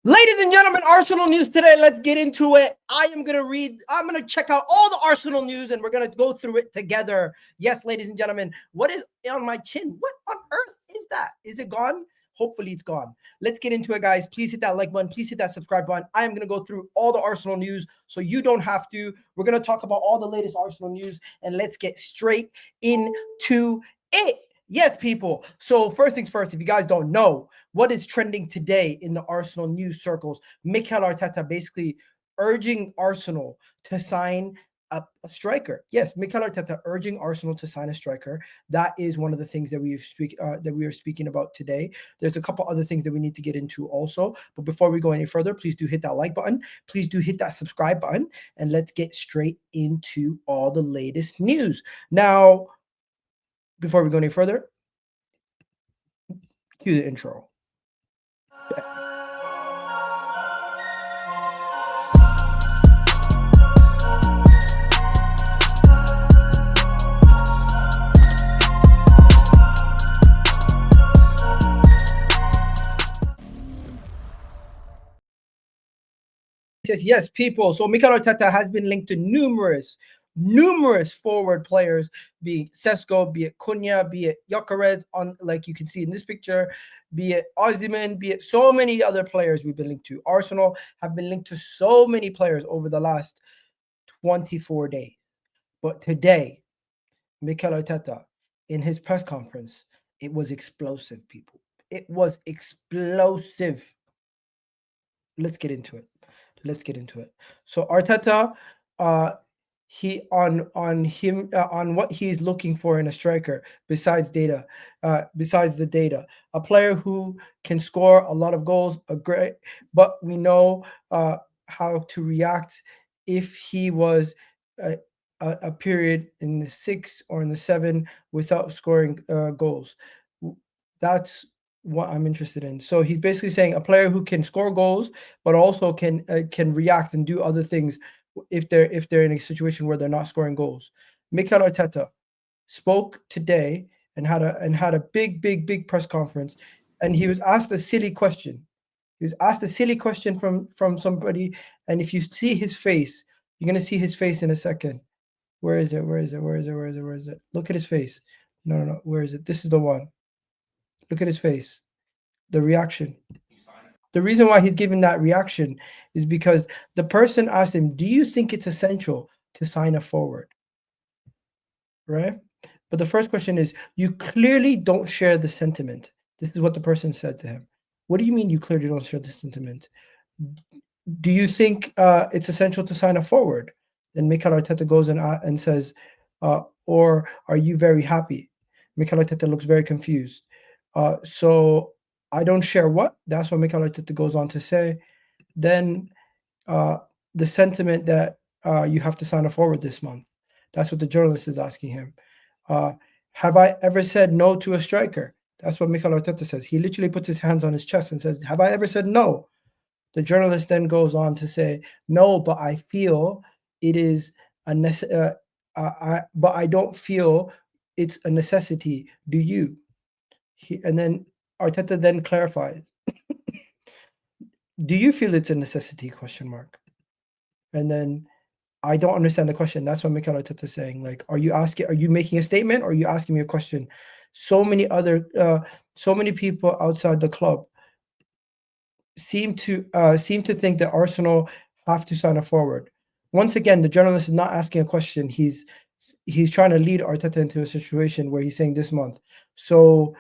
Ladies and gentlemen, Arsenal news today. Let's get into it. I'm going to check out all the Arsenal news and we're going to go through it together. Yes, ladies and gentlemen, what is on my chin? What on earth is that? Is it gone? Hopefully it's gone. Let's get into it, guys. Please hit that like button. Please hit that subscribe button. I am going to go through all the Arsenal news so you don't have to. We're going to talk about all the latest Arsenal news and let's get straight into it. Yes, people. So first things first, if you guys don't know, what is trending today in the Arsenal news circles, Mikel Arteta basically urging Arsenal to sign a striker. Yes, Mikel Arteta urging Arsenal to sign a striker. That is one of the things that we are speaking about today. There's a couple other things that we need to get into also. But before we go any further, please do hit that like button. Please do hit that subscribe button. And let's get straight into all the latest news. Now, before we go any further, cue the intro. Yes, people. So Mikel Arteta has been linked to numerous forward players, be it SESKO, be it CUNHA, be it Gyökeres, on like you can see in this picture, be it Osimhen, be it so many other players we've been linked to. Arsenal have been linked to so many players over the last 24 days. But today, Mikel Arteta, in his press conference, it was explosive, people. It was explosive. Let's get into it. So Arteta, on what he's looking for in a striker besides the data, a player who can score a lot of goals, but we know how to react if he was a period in the 6 or in the 7 without scoring goals. That's what I'm interested in. So he's basically saying a player who can score goals, but also can react and do other things if they're in a situation where they're not scoring goals. Mikel Arteta spoke today and had a big press conference, and he was asked a silly question. From somebody, and if you see his face, you're gonna see his face in a second. Where is it? Look at his face. No. Where is it? This is the one. Look at his face. The reaction. The reason why he's giving that reaction is because the person asked him, do you think it's essential to sign a forward? Right? But the first question is, you clearly don't share the sentiment. This is what the person said to him. What do you mean you clearly don't share the sentiment? Do you think it's essential to sign a forward? Then Mikel Arteta goes and says, or are you very happy? Mikel Arteta looks very confused. So I don't share what? That's what Mikel Arteta goes on to say. Then the sentiment that you have to sign a forward this month. That's what the journalist is asking him. Have I ever said no to a striker? That's what Mikel Arteta says. He literally puts his hands on his chest and says, have I ever said no? The journalist then goes on to say, no, but I feel it is but I don't feel it's a necessity. Do you? And then Arteta then clarifies, do you feel it's a necessity, ? And then I don't understand the question. That's what Mikel Arteta is saying. Like, are you making a statement or are you asking me a question? So many people outside the club seem to think that Arsenal have to sign a forward. Once again, the journalist is not asking a question. He's trying to lead Arteta into a situation where he's saying this month. So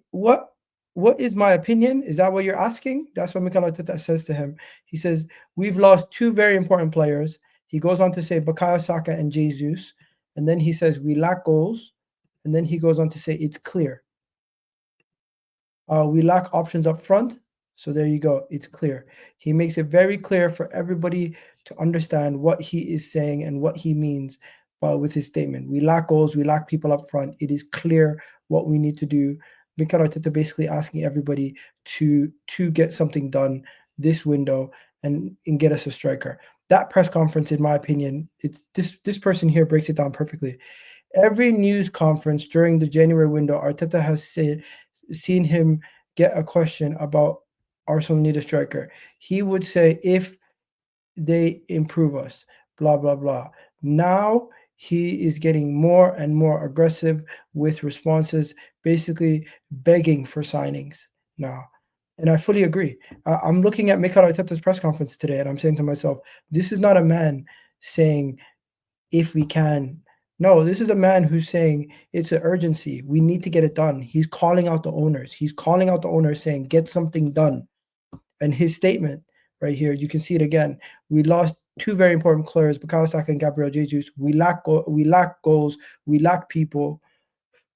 what is my opinion? Is that what you're asking? That's what Mikel Arteta says to him. He says, we've lost 2 very important players. He goes on to say Bukayo Saka and Jesus. And then he says, we lack goals. And then he goes on to say, it's clear. We lack options up front. So there you go. It's clear. He makes it very clear for everybody to understand what he is saying and what he means with his statement. We lack goals. We lack people up front. It is clear what we need to do. Mikel Arteta basically asking everybody to get something done this window and get us a striker. That press conference, in my opinion, this person here breaks it down perfectly. Every news conference during the January window, Arteta has seen him get a question about Arsenal need a striker, he would say if they improve us, blah blah blah. Now he is getting more and more aggressive with responses, basically begging for signings now. And I fully agree. I'm looking at Mikel Arteta's press conference today, and I'm saying to myself, this is not a man saying if we can. No, this is a man who's saying it's an urgency. We need to get it done. He's calling out the owners. He's calling out the owners saying, get something done. And his statement right here, you can see it again. We lost two very important players, Bukayo Saka and Gabriel Jesus. We lack goals. We lack people.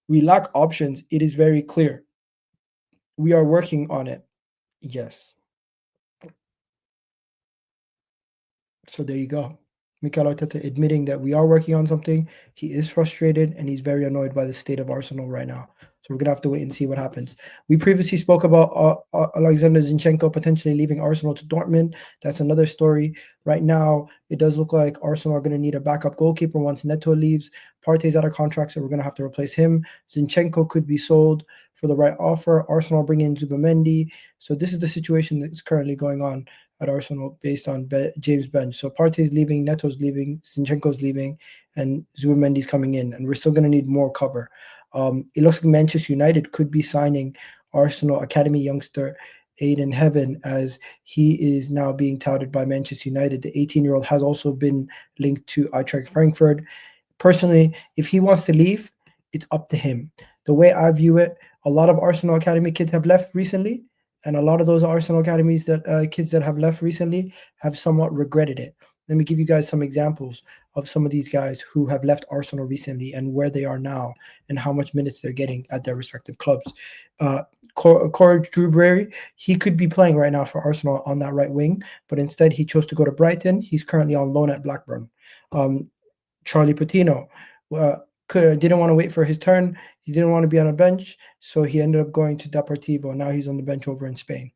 We lack options. It is very clear. We are working on it. Yes. So there you go. Mikel Arteta admitting that we are working on something. He is frustrated and he's very annoyed by the state of Arsenal right now. So we're going to have to wait and see what happens. We previously spoke about Alexander Zinchenko potentially leaving Arsenal to Dortmund. That's another story. Right now, it does look like Arsenal are going to need a backup goalkeeper once Neto leaves. Partey's out of contract, so we're going to have to replace him. Zinchenko could be sold for the right offer. Arsenal bring in Zubimendi. So this is the situation that's currently going on at Arsenal based on James bench. So Partey's leaving, Neto's leaving, Zinchenko's leaving, and Zubimendi's coming in. And we're still going to need more cover. It looks like Manchester United could be signing Arsenal Academy youngster Aiden Heaven, as he is now being touted by Manchester United. The 18-year-old has also been linked to Eintracht Frankfurt. Personally, if he wants to leave, it's up to him. The way I view it, a lot of Arsenal Academy kids have left recently, and a lot of those Arsenal Academies that kids that have left recently have somewhat regretted it. Let me give you guys some examples of some of these guys who have left Arsenal recently and where they are now and how much minutes they're getting at their respective clubs. Corey Drewberry, he could be playing right now for Arsenal on that right wing, but instead he chose to go to Brighton. He's currently on loan at Blackburn. Charlie Patino didn't want to wait for his turn. He didn't want to be on a bench, so he ended up going to Deportivo. Now he's on the bench over in Spain.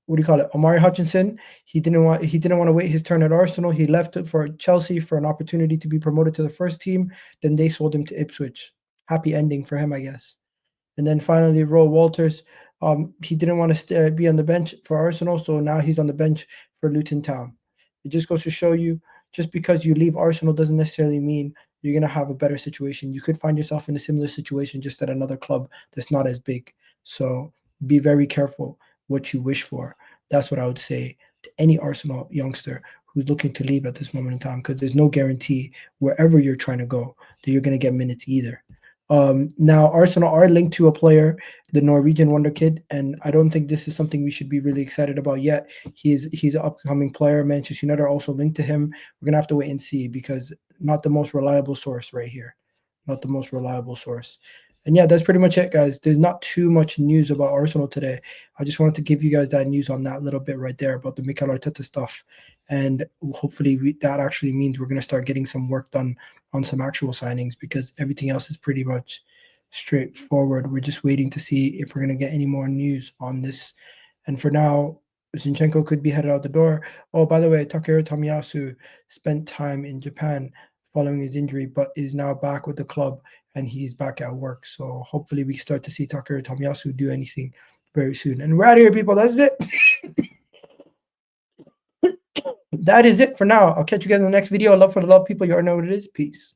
What do you call it? Omari Hutchinson. He didn't want to wait his turn at Arsenal. He left it for Chelsea for an opportunity to be promoted to the first team. Then they sold him to Ipswich. Happy ending for him, I guess. And then finally, Roy Walters. He didn't want to be on the bench for Arsenal, so now he's on the bench for Luton Town. It just goes to show you, just because you leave Arsenal doesn't necessarily mean you're going to have a better situation. You could find yourself in a similar situation just at another club that's not as big. So be very careful what you wish for. That's what I would say to any Arsenal youngster who's looking to leave at this moment in time, because there's no guarantee wherever you're trying to go that you're going to get minutes either. Now, Arsenal are linked to a player, the Norwegian wonder kid, and I don't think this is something we should be really excited about yet. He's an upcoming player. Manchester United are also linked to him. We're going to have to wait and see, because not the most reliable source right here. Not the most reliable source. And yeah, that's pretty much it, guys. There's not too much news about Arsenal today. I just wanted to give you guys that news on that little bit right there about the Mikel Arteta stuff. And hopefully that actually means we're going to start getting some work done on some actual signings, because everything else is pretty much straightforward. We're just waiting to see if we're going to get any more news on this. And for now, Zinchenko could be headed out the door. Oh, by the way, Takehiro Tomiyasu spent time in Japan following his injury, but is now back with the club and he's back at work. So hopefully we start to see Takehiro Tomiyasu do anything very soon. And we're out of here, people. That's it. That is it for now. I'll catch you guys in the next video. Love for the love, people. You already know what it is. Peace.